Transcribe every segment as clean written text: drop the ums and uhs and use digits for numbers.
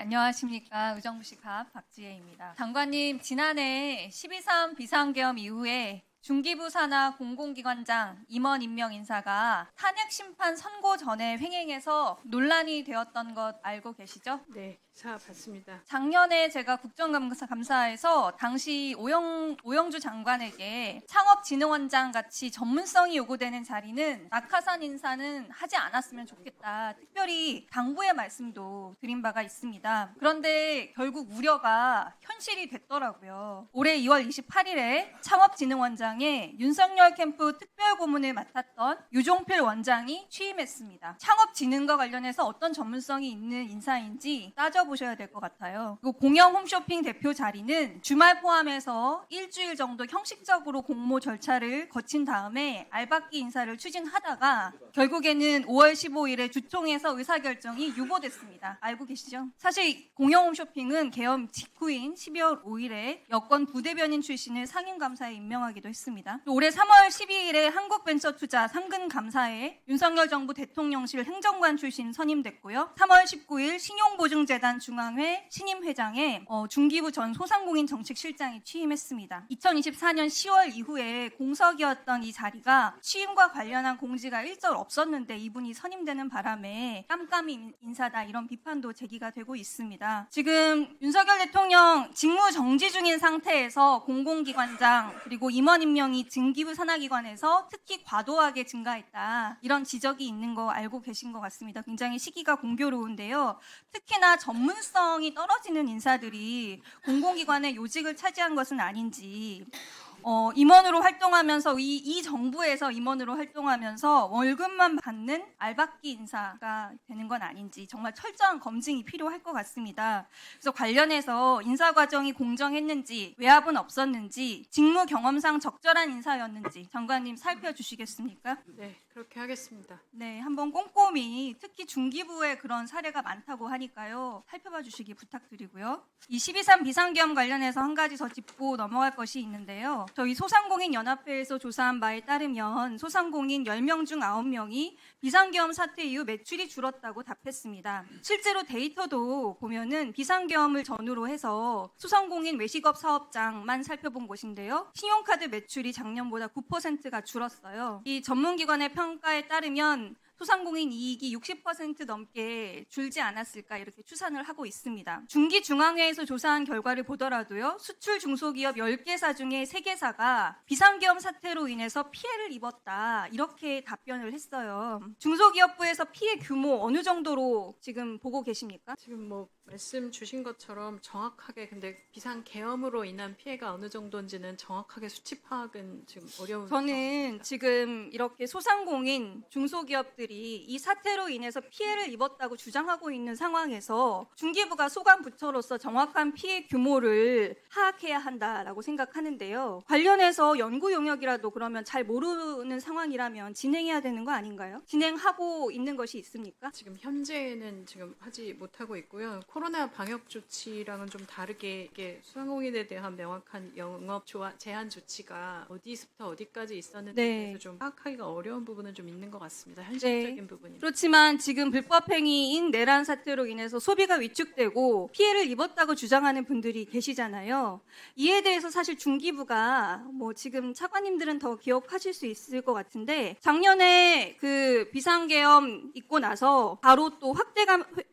안녕하십니까. 의정부시갑 박지혜입니다. 장관님, 지난해 12.3 비상계엄 이후에 중기부 산하 공공기관장 임원 임명 인사가 탄핵 심판 선고 전에 횡행해서 논란이 되었던 것 알고 계시죠? 네, 기사 봤습니다. 작년에 제가 국정감사에서 당시 오영주 장관에게 창업진흥원장 같이 전문성이 요구되는 자리는 낙하산 인사는 하지 않았으면 좋겠다. 특별히 당부의 말씀도 드린 바가 있습니다. 그런데 결국 우려가 현실이 됐더라고요. 올해 2월 28일에 창업진흥원장에 윤석열 캠프 특별고문을 맡았던 유종필 원장이 취임했습니다. 창업진흥과 관련해서 어떤 전문성이 있는 인사인지 따져보셔야 될 것 같아요. 그리고 공영 홈쇼핑 대표 자리는 주말 포함해서 일주일 정도 형식적으로 공모 절차를 거친 다음에 알박기 인사를 추진하다가 결국에는 5월 15일에 주총에서 의사결정이 유보됐습니다. 알고 계시죠? 사실 공영 홈쇼핑은 계엄 직후인 12월 5일에 여권 부대변인 출신을 상임감사에 임명하기도 했습니다. 올해 3월 12일에 한국벤처투자 상근감사에 윤석열 정부 대통령실 행정관 출신 선임됐고요. 3월 19일 신용보증재단 중앙회 신임회장에 중기부 전 소상공인 정책실장이 취임했습니다. 2024년 10월 이후에 공석이었던 이 자리가 취임과 관련한 공지가 일절 없었는데 이분이 선임되는 바람에 깜깜이 인사다 이런 비판도 제기가 되고 있습니다. 지금 윤석열 대통령 직무 정지 중인 상태에서 공공기관장 그리고 임원 임명이 중기부 산하기관에서 특히 과도하게 증가했다. 이런 지적이 있는 거 알고 계신 것 같습니다. 굉장히 시기가 공교로운데요. 특히나 전문성이 떨어지는 인사들이 공공기관의 요직을 차지한 것은 아닌지 임원으로 활동하면서 이 정부에서 임원으로 활동하면서 월급만 받는 알박기 인사가 되는 건 아닌지 정말 철저한 검증이 필요할 것 같습니다. 그래서 관련해서 인사 과정이 공정했는지 외압은 없었는지 직무 경험상 적절한 인사였는지 장관님 살펴주시겠습니까? 네, 그렇게 하겠습니다. 네, 한번 꼼꼼히 특히 중기부에 그런 사례가 많다고 하니까요. 살펴봐 주시기 부탁드리고요. 이 12.3 비상계엄 관련해서 한 가지 더 짚고 넘어갈 것이 있는데요. 저희 소상공인 연합회에서 조사한 바에 따르면 소상공인 10명 중 9명이 비상계엄 사태 이후 매출이 줄었다고 답했습니다. 실제로 데이터도 보면은 비상계엄을 전후로 해서 소상공인 외식업 사업장만 살펴본 곳인데요. 신용카드 매출이 작년보다 9%가 줄었어요. 이 전문기관의 평가에 따르면 소상공인 이익이 60% 넘게 줄지 않았을까 이렇게 추산을 하고 있습니다. 중기중앙회에서 조사한 결과를 보더라도요. 수출 중소기업 10개사 중에 3개사가 비상계엄 사태로 인해서 피해를 입었다 이렇게 답변을 했어요. 중소기업부에서 피해 규모 어느 정도로 지금 보고 계십니까? 지금 말씀 주신 것처럼 정확하게 근데 비상계엄으로 인한 피해가 어느 정도인지는 정확하게 수치 파악은 지금 어려운 저는 지금 이렇게 소상공인 중소기업들이 이 사태로 인해서 피해를 입었다고 주장하고 있는 상황에서 중기부가 소관부처로서 정확한 피해 규모를 파악해야 한다라고 생각하는데요. 관련해서 연구 용역이라도 그러면 잘 모르는 상황이라면 진행해야 되는 거 아닌가요? 진행하고 있는 것이 있습니까? 지금 현재는 지금 하지 못하고 있고요. 코로나 방역 조치랑은 좀 다르게 이게 소상공인에 대한 명확한 영업 제한 조치가 어디서부터 어디까지 있었는지에 대해서 좀 파악하기가 어려운 부분은 좀 있는 것 같습니다. 현실적인 부분이. 그렇지만 지금 불법행위인 내란 사태로 인해서 소비가 위축되고 피해를 입었다고 주장하는 분들이 계시잖아요. 이에 대해서 사실 중기부가 지금 차관님들은 더 기억하실 수 있을 것 같은데 작년에 그 비상계엄 있고 나서 바로 또 확대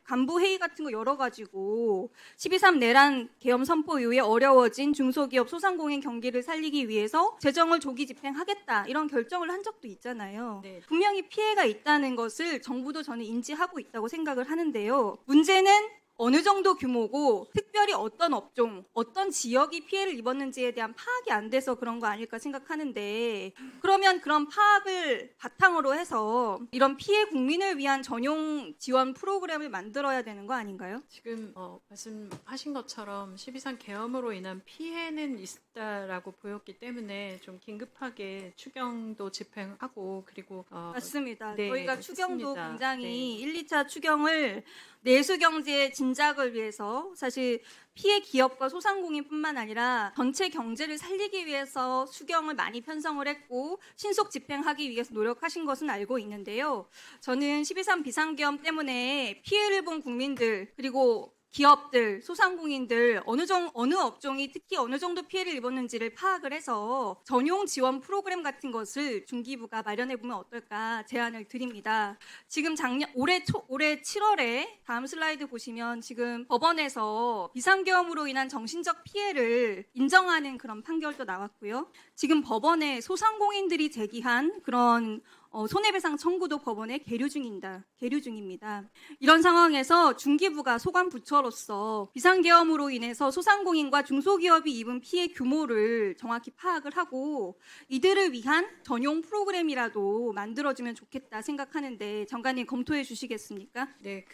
간부 회의 같은 거 열어가지고 12.3 내란 계엄 선포 이후에 어려워진 중소기업 소상공인 경기를 살리기 위해서 재정을 조기 집행하겠다 이런 결정을 한 적도 있잖아요. 네. 분명히 피해가 있다는 것을 정부도 저는 인지하고 있다고 생각을 하는데요. 문제는 어느 정도 규모고 특별히 어떤 업종, 어떤 지역이 피해를 입었는지에 대한 파악이 안 돼서 그런 거 아닐까 생각하는데 그러면 그런 파악을 바탕으로 해서 이런 피해 국민을 위한 전용 지원 프로그램을 만들어야 되는 거 아닌가요? 지금 말씀하신 것처럼 12.3 계엄으로 인한 피해는 있다라고 보였기 때문에 좀 긴급하게 추경도 집행하고 그리고 맞습니다. 네, 저희가 추경도 했습니다. 굉장히 1, 2차 추경을 내수경제 진작을 위해서 사실 피해 기업과 소상공인뿐만 아니라 전체 경제를 살리기 위해서 추경을 많이 편성을 했고 신속 집행하기 위해서 노력하신 것은 알고 있는데요. 저는 12.3 비상계엄 때문에 피해를 본 국민들 그리고 기업들, 소상공인들 어느 업종이 특히 어느 정도 피해를 입었는지를 파악을 해서 전용 지원 프로그램 같은 것을 중기부가 마련해 보면 어떨까 제안을 드립니다. 지금 올해 7월에 다음 슬라이드 보시면 지금 법원에서 비상계엄으로 인한 정신적 피해를 인정하는 그런 판결도 나왔고요. 지금 법원에 소상공인들이 제기한 그런 손해배상 청구도 법원에 계류 중입니다. 이런 상황에서 중기부가 소관부처로서 비상계엄으로 인해서 소상공인과 중소기업이 입은 피해 규모를 정확히 파악을 하고 이들을 위한 전용 프로그램이라도 만들어주면 좋겠다 생각하는데 장관님 검토해 주시겠습니까? 네,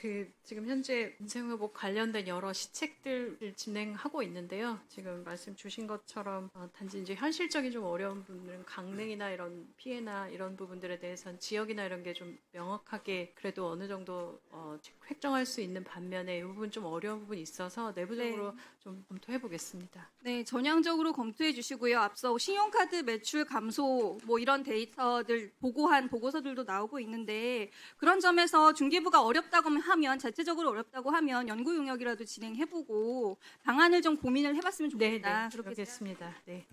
지금 현재 민생회복 관련된 여러 시책들을 진행하고 있는데요. 지금 말씀 주신 것처럼 단지 이제 현실적인 좀 어려운 부분은 강릉이나 이런 피해나 이런 부분들에 대해서는 지역이나 이런 게 좀 명확하게 그래도 어느 정도 획정할 수 있는 반면에 이 부분 좀 어려운 부분이 있어서 내부적으로 좀 검토해 보겠습니다. 네, 전향적으로 검토해 주시고요. 앞서 신용카드 매출 감소 뭐 이런 데이터들 보고한 보고서들도 나오고 있는데 그런 점에서 중기부가 어렵다고 하면 자체적으로 어렵다고 하면 연구 용역이라도 진행해보고 방안을 좀 고민을 해봤으면 좋겠다. 네, 그렇게 그렇겠습니다. 네.